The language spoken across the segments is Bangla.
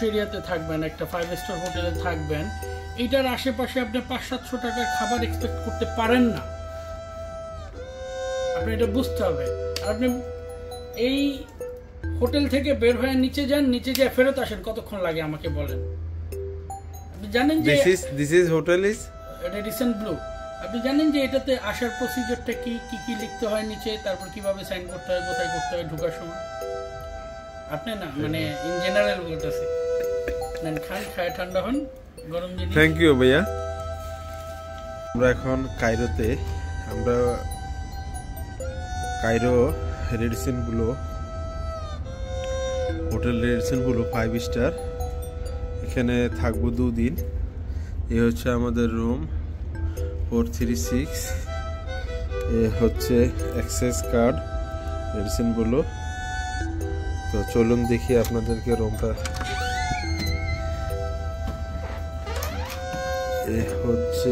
এরিয়াতে থাকবেন, একটা 5 স্টার হোটেলে থাকবেন, এটার আশেপাশে আপনি 500-700 টাকার খাবার এক্সপেক্ট করতে পারেন না। আপনি এটা বুঝতে হবে। আর আপনি এই হোটেল থেকে বের হয়ে নিচে যান, নিচে গিয়ে ফেরত আসেন, কতক্ষণ লাগে আমাকে বলেন? আপনি জানেন যে this is hotel is Radisson blue. আপনি জানেন যে এটাতে আসার প্রসিজারটা কি কি লিখতে হয় নিচে, তারপর কিভাবে সাইন করতে হয়, কোথায় করতে হয় ঢোকার সময়? আপনি না মানে ইন জেনারেল বলতেছি। নেন, খান, খায় ঠান্ডা হন, গরম জিনিস। থ্যাংক ইউ ভাইয়া। আমরা এখন কায়রোতে, আমরা Cairo Radisson Blu hotel, Radisson blue 5 star, এখানে থাকবো 2 দিন। এ হচ্ছে আমাদের রুম 436, এ হচ্ছে অ্যাক্সেস কার্ড রেডিসন ব্লু। তো চলুন দেখি আপনাদেরকে রুমটা। এ হচ্ছে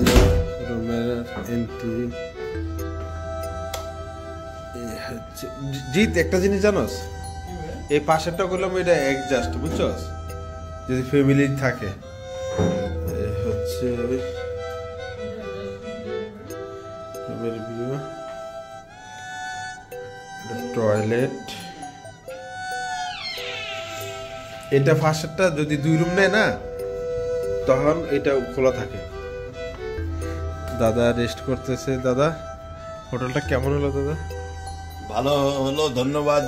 রুমের এন্ট্রি। জিত, একটা জিনিস জানোস, এই পাশেরটা করলাম এটা অ্যাডজাস্ট, বুঝছস, যদি ফ্যামিলি থাকে। হচ্ছে টয়লেট। এটা ফার্স্টটা যদি 2 রুম নেয় না, তখন এটা খোলা থাকে। দাদা রেস্ট করতেছে। দাদা, হোটেলটা কেমন হলো দাদা? ভালো হলো, ধন্যবাদ।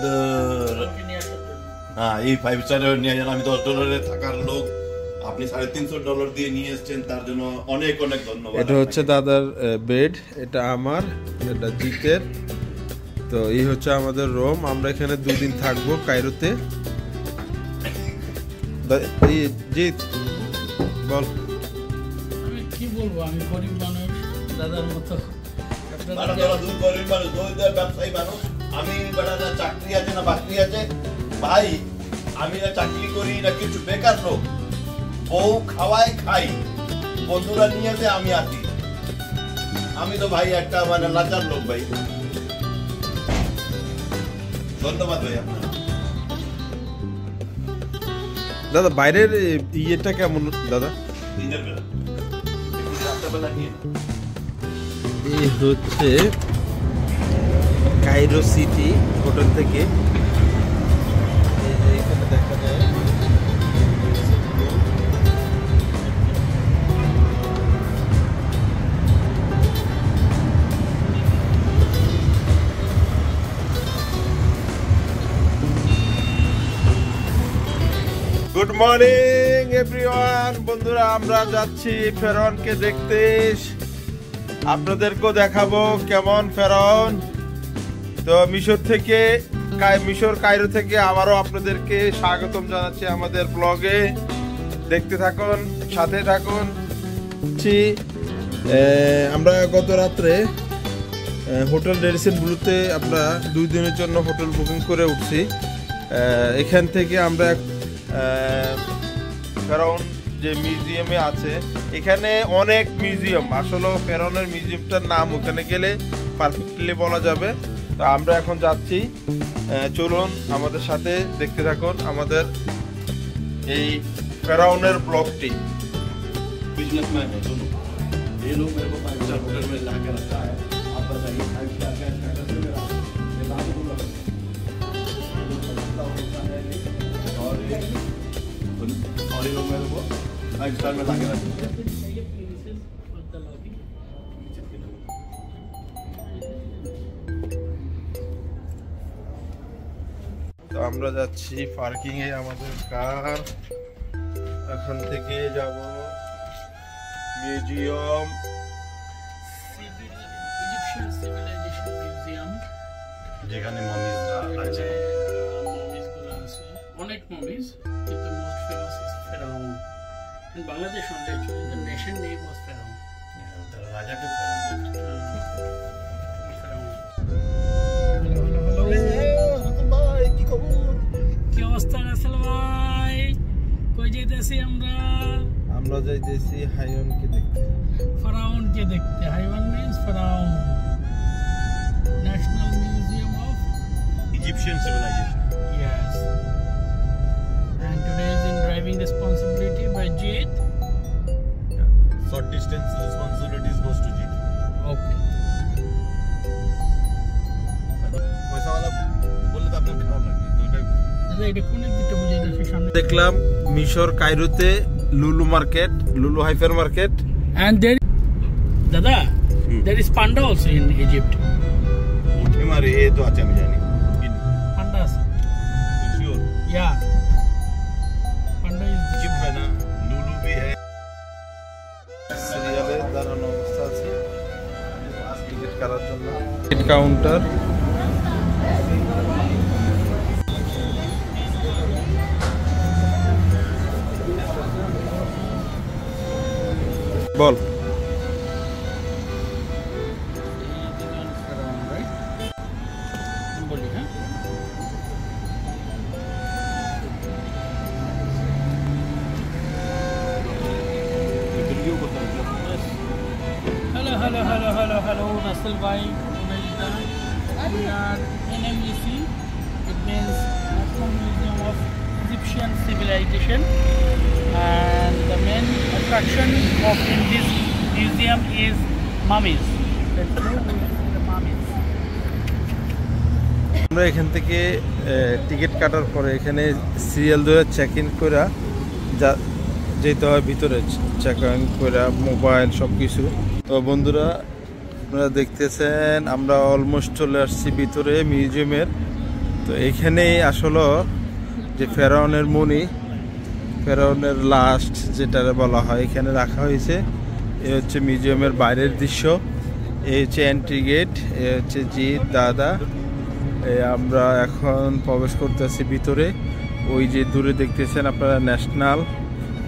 হ্যাঁ, এই 5 স্টারে নিয়ে যান। আমি $10 থাকার লোক, আপনি $350 দিয়ে নিয়ে এসেছেন, তার জন্য অনেক অনেক ধন্যবাদ। এটা হচ্ছে দাদার বেড, এটা আমার, এটা জিতের। তো এই হচ্ছে আমাদের রুম। আমরা এখানে 2 দিন থাকবো কায়রোতে। জিত বল। আমি কি বলবো, আমি গরিব মানুষ, দাদার মতো। গরিব মানুষ, ব্যবসায়ী মানুষ। আমি চাকরি আছে না বাকরি আছে ভাই, আমি না চাকরি করি না কিছু, বেকার লোক। বউ খাওয়ায়, খাই, বন্ধুরা নিয়ে যে আমি আছি। আমি তো ভাই একটা মানে লাচার লোক ভাই। ধন্যবাদ ভাই আপনার। দাদা বাইরের ইয়েটা কেমন দাদা? দিনের বেলা, রাত্রেবেলা নিয়ে এই হচ্ছে কায়রো সিটি হোটেল থেকে। এখানে দেখা যায় গুড মর্নিং এভরিওয়ান। বন্ধুরা, আমরা যাচ্ছি ফেরাউনকে দেখতে। আপনাদেরকেও দেখাবো কেমন ফেরাউন। তো মিশর থেকে, মিশর কায়রো থেকে আবারও আপনাদেরকে স্বাগতম জানাচ্ছি আমাদের ব্লগে। দেখতে থাকুন, সাথে থাকুন। আমরা গত রাত্রে হোটেল রেডিসন ব্লুতে আমরা 2 দিনের জন্য হোটেল বুকিং করে উঠছি। এখান থেকে আমরা ফেরাউন যে মিউজিয়ামে আছে, এখানে অনেক মিউজিয়াম, আসলে ফেরাউনের মিউজিয়ামটার নাম ওখানে গেলে পারফেক্টলি বলা যাবে। তো আমরা এখন যাচ্ছি, চলুন আমাদের সাথে দেখতে থাকুন আমাদের এই ফেরাউনের ব্লগটি। बिजनेसमैन है दोनों, ये लोग मेरे को 5 स्टार होटल में ला के रखा है। आप बताइए 5 स्टार का स्टेटस है मेरा, मैं बात बोलूँ और ये लोग मेरे को 5 स्टार में ला के रखा है। তো আমরা যাচ্ছি পার্কিং এ, আমাদের কার এখান থেকে যাব মিউজিয়াম, ইজিপশিয়ান সিভিলাইজেশন মিউজিয়াম, যেখানে মমিজরা আছে। মমিজগুলো আছে, অনেক মমিজ, কিন্তু মোস্ট ফেমাস ইজ ফেরাউন। In Bangladesh only actually the nation name was Pharaoh. তারা রাজাকে ফেরাউন বলতো। Pharaoh. Hello. ভাই কি খবর? কি অবস্থা রাসেল ভাই? কই যাইতেছি আমরা? আমরা যাইতেছি হাইওয়ানকে দেখতে। ফেরাউন কে দেখতে। হাইওয়ান means ফেরাউন। National Museum of Egyptian civilization. yes. And today is in driving responsibility by Jit. Short distance responsibilities goes to Jit. Okay. পয়সা वाला বললে তো আপনার খারাপ লাগবে, তো ওটা দাদা এটা কোন দিকটা বুঝাইতেছি সামনে? দেখলাম মিশর কায়রোতে লুলু মার্কেট, লুলু হাইপার মার্কেট। And there দাদা there is panda also in Egypt. উঠে মারে এ তো আছে আমি জানি। Panda আছে। Sure. Yeah. Panda is Egypt में ना लुलु भी है। সিরিয়ালে দাঁড়ানো অবস্থা আছে টিকিট কাটার জন্য। টিকিট কাউন্টার, বল বলি হ্যাঁ। Hello, Russell bhai. We are NMEC. It means National Museum of Egyptian Civilization. And the main attraction of in this museum is mummies. Let's go to the mummies. আমরা এখান থেকে টিকিট কাটার পরে এখানে সিরিয়াল ধরে চেক ইন করে যেতে হয় ভিতরে, চেক ইন করে মোবাইল সব কিছু। তো বন্ধুরা আপনারা দেখতেছেন আমরা অলমোস্ট চলে আসছি ভিতরে মিউজিয়ামের। তো এখানেই আসলে যে ফেরাউনের মণি, ফেরাউনের লাস্ট যেটা বলা হয় এখানে রাখা হয়েছে। এ হচ্ছে মিউজিয়ামের বাইরের দৃশ্য, এই হচ্ছে এন্ট্রি গেট, এ হচ্ছে জিৎ দাদা। আমরা এখন প্রবেশ করতেছি ভিতরে। ওই যে দূরে দেখতেছেন আপনারা ন্যাশনাল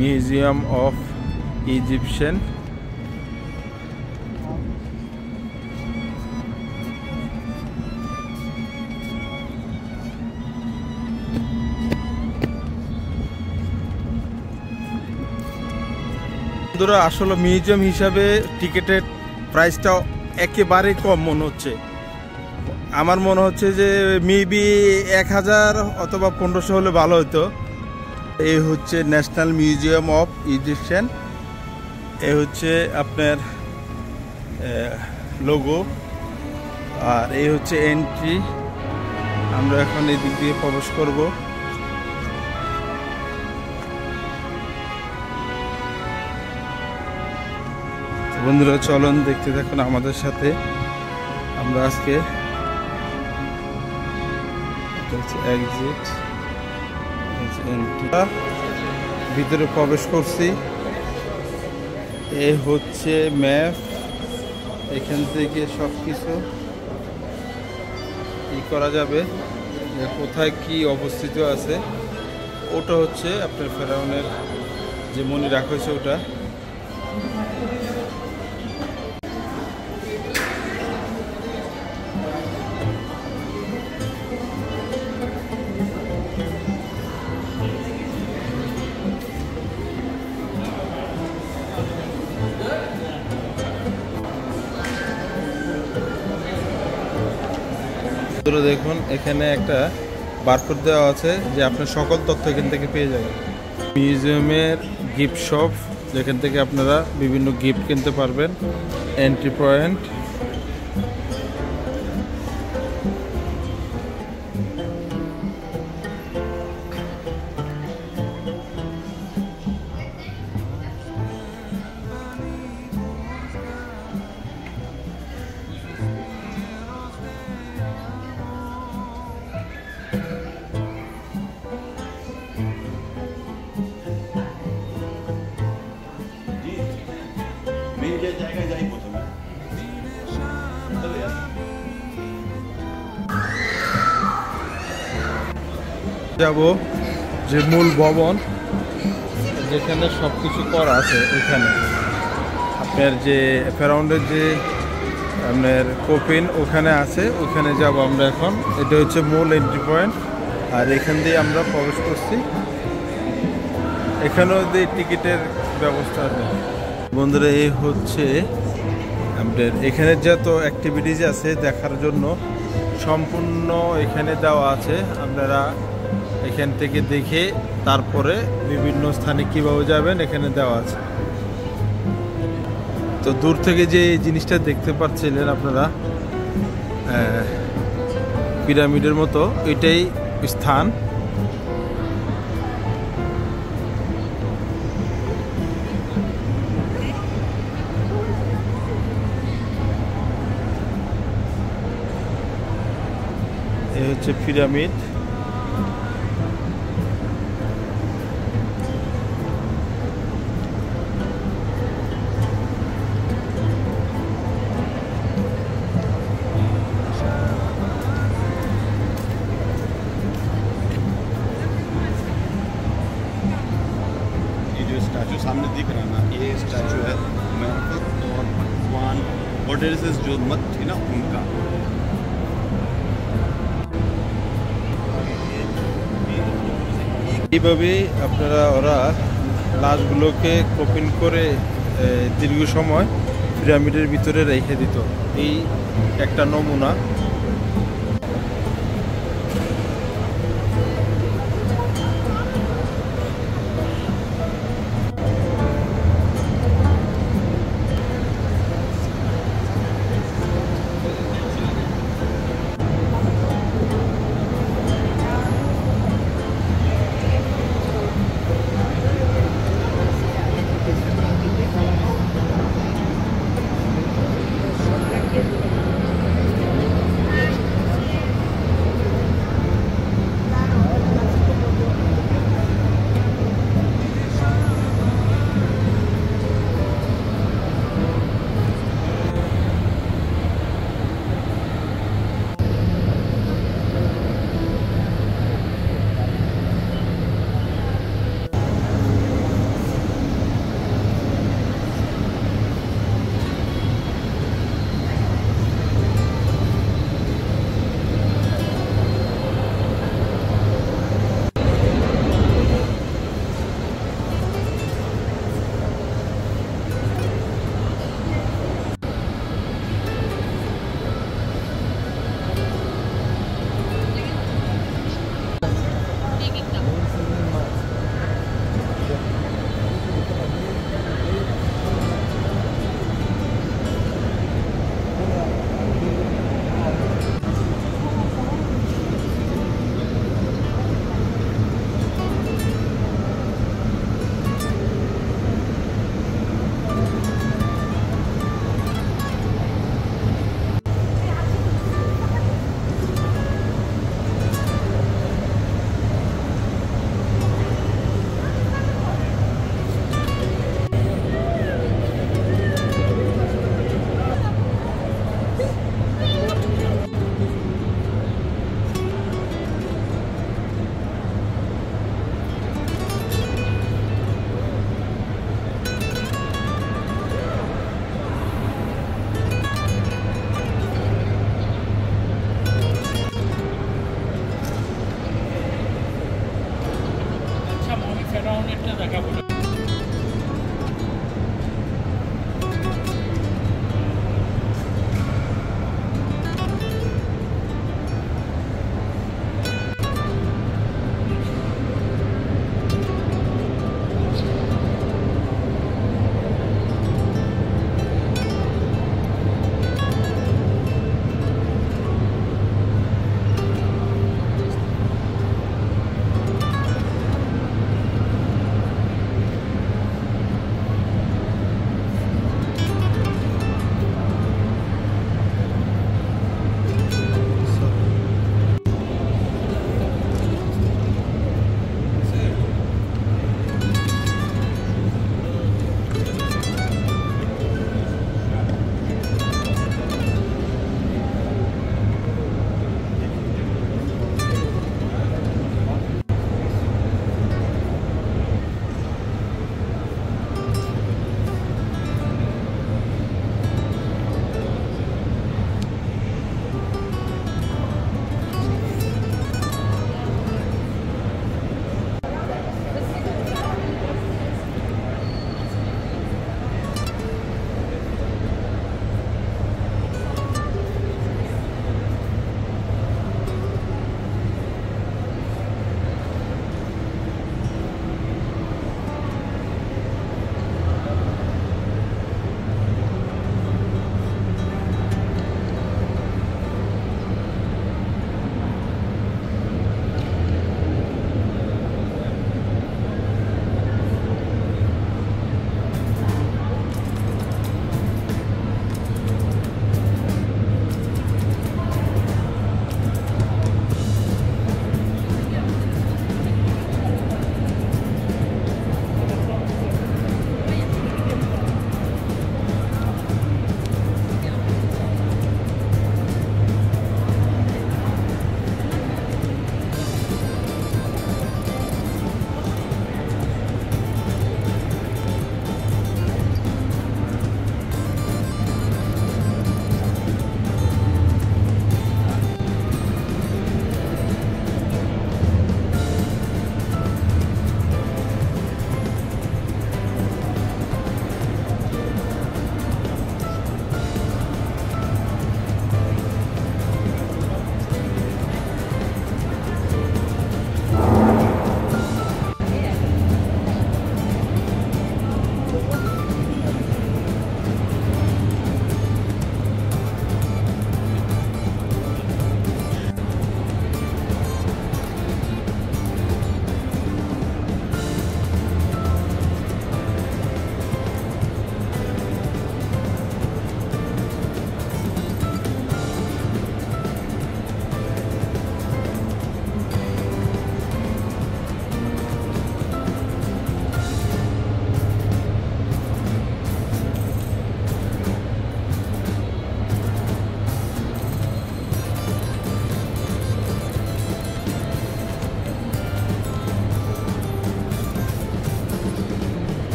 মিউজিয়াম অফ ইজিপশিয়ান। বন্ধুরা আসলে মিউজিয়াম হিসাবে টিকিটের প্রাইসটা একেবারে কম মনে হচ্ছে। আমার মনে হচ্ছে যে মেবি 1000 অথবা 1500 হলে ভালো হতো। এই হচ্ছে ন্যাশনাল মিউজিয়াম অফ ইজিপশিয়ান, এই হচ্ছে আপনার লোগো, আর এই হচ্ছে এন্ট্রি। আমরা এখন এই দিক দিয়ে প্রবেশ করব। বন্ধুরা চলুন দেখতে থাকুন আমাদের সাথে। আমরা আজকে এক্সিট ভিতরে প্রবেশ করছি। এই হচ্ছে ম্যাপ, এখান থেকে সব কিছু ই করা যাবে যে কোথায় কি অবস্থিত আছে। ওটা হচ্ছে আপনার ফেরাউনের যে মণি রাখা হয়েছে ওটা। দেখুন এখানে একটা বারকোড দেওয়া আছে যে আপনার সকল তথ্য এখান থেকে পেয়ে যাবেন। মিউজিয়ামের গিফট শপ, যেখান থেকে আপনারা বিভিন্ন গিফট কিনতে পারবেন। এন্ট্রি পয়েন্ট, এই যে জায়গায় যাই প্রথমে যাব যে মূল ভবন যেখানে সব কিছু করা আছে ওইখানে আপনার যে ফেরাউন্ডের যে আপনার কোপিন ওখানে আছে ওখানে যাব আমরা এখন। এটা হচ্ছে মূল এন্ট্রি পয়েন্ট আর এখান দিয়ে আমরা প্রবেশ করছি। এখানেও যে টিকিটের ব্যবস্থা আছে। বন্ধুরা এই হচ্ছে আপনার এখানে যত অ্যাক্টিভিটিস আছে দেখার জন্য সম্পূর্ণ এখানে দেওয়া আছে। আপনারা এখান থেকে দেখে তারপরে বিভিন্ন স্থানে কীভাবে যাবেন এখানে দেওয়া আছে। তো দূর থেকে যে জিনিসটা দেখতে পাচ্ছিলেন আপনারা পিরামিডের মতো, এটাই স্থান। এই হচ্ছে পিরামিড। स्टैचू सामने दिख रहा है ना, ये स्टैचू है मेहफत और भगवान गॉडेसेस जो मत थी ना उनका। এইভাবে আপনারা ওরা লাশগুলোকে কপিন করে দীর্ঘ সময় পিরামিডের ভিতরে রেখে দিত। এই একটা নমুনা।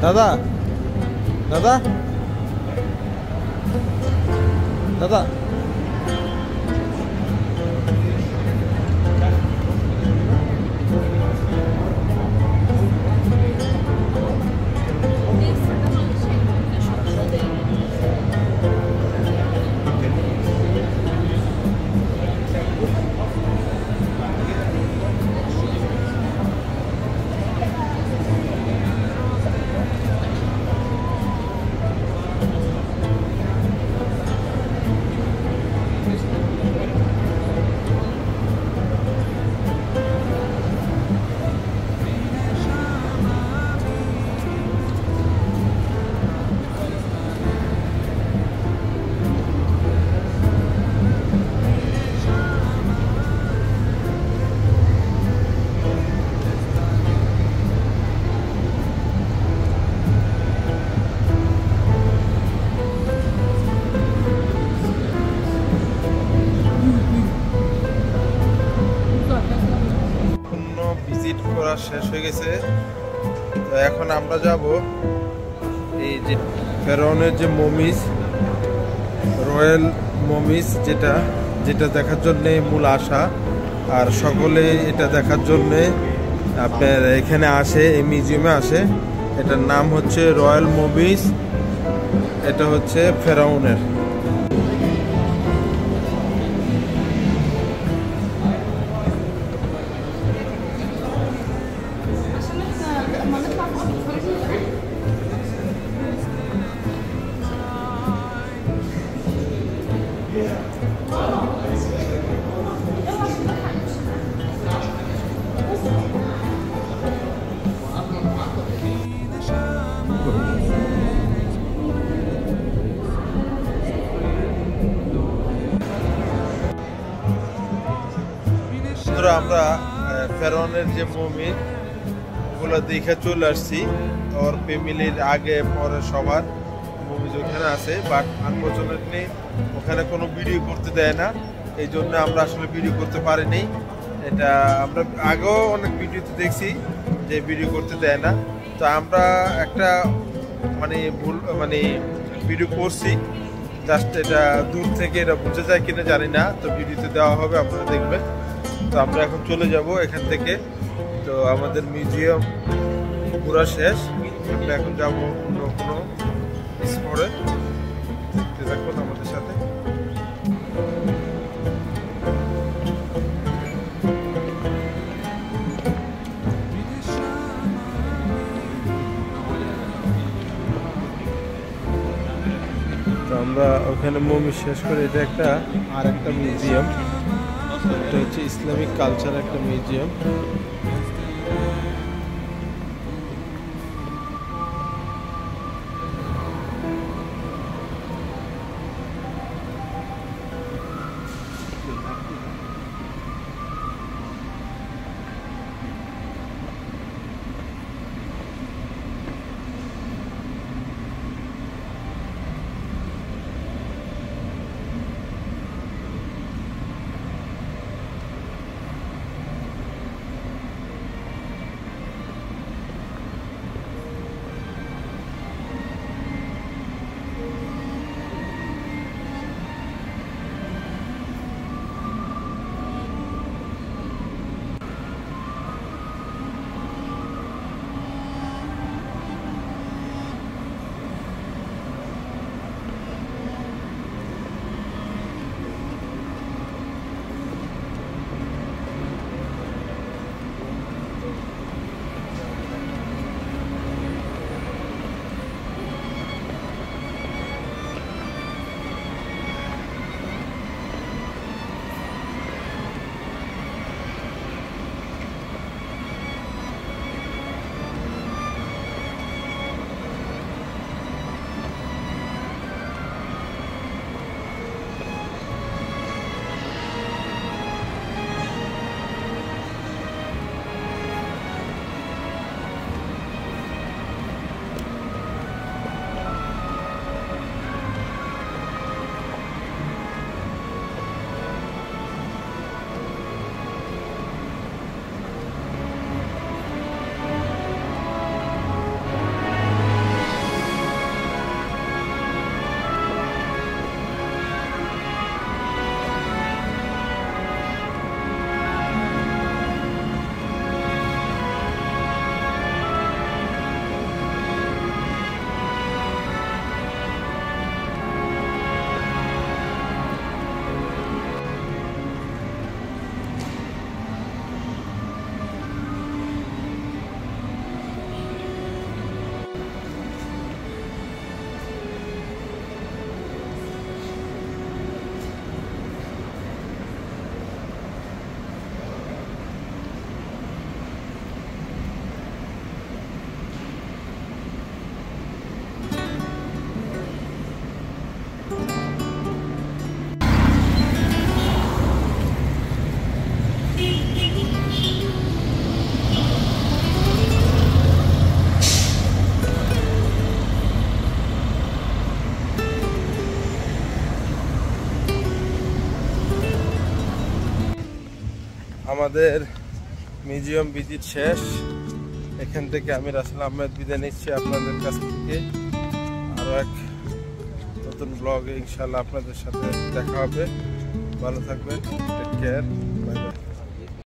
দাদা দাদা দাদা ভিজিট করা শেষ হয়ে গেছে। তো এখন আমরা যাব এই যে ফেরাউনের যে মমিজ, রয়্যাল মমিজ, যেটা দেখার জন্য মূল আশা, আর সকলে এটা দেখার জন্য আপনার এখানে আসে, এই মিউজিয়ামে আসে। এটার নাম হচ্ছে রয়্যাল মমিজ, এটা হচ্ছে ফেরাউনের। আমরা ফেরাউনের যে মমি ওগুলো দেখে চলে আসছি। ওর ফ্যামিলির আগে পরে সবার মমিজ ওখানে আছে, বাট আনফরচুনেটলি ওখানে কোনো ভিডিও করতে দেয় না, এই জন্য আমরা আসলে ভিডিও করতে পারিনি। এটা আমরা আগেও অনেক ভিডিওতে দেখছি যে ভিডিও করতে দেয় না। তো আমরা একটা ভুল ভিডিও করছি, জাস্ট এটা দূর থেকে এটা বুঝে যায় কিনা জানি না। তো ভিডিওতে দেওয়া হবে, আপনারা দেখবেন। তো আমরা এখন চলে যাব এখান থেকে। তো আমাদের মিউজিয়াম পুরা শেষ, আমরা এখন যাব অন্য কোনো স্পটে। দেখুন আমাদের সাথে। তো আমরা ওখানে মমি শেষ করে, এটা একটা আর একটা মিউজিয়াম, এটা হচ্ছে ইসলামিক কালচার একটা মিউজিয়াম। আমাদের মিউজিয়াম ভিজিট শেষ। এখান থেকে আমি রাসেল আহমেদ বিদায় নিচ্ছি আপনাদের কাছ থেকে। আরও এক নতুন ব্লগে ইনশাল্লাহ আপনাদের সাথে দেখা হবে। ভালো থাকবেন, টেক কেয়ার, বাই বাই।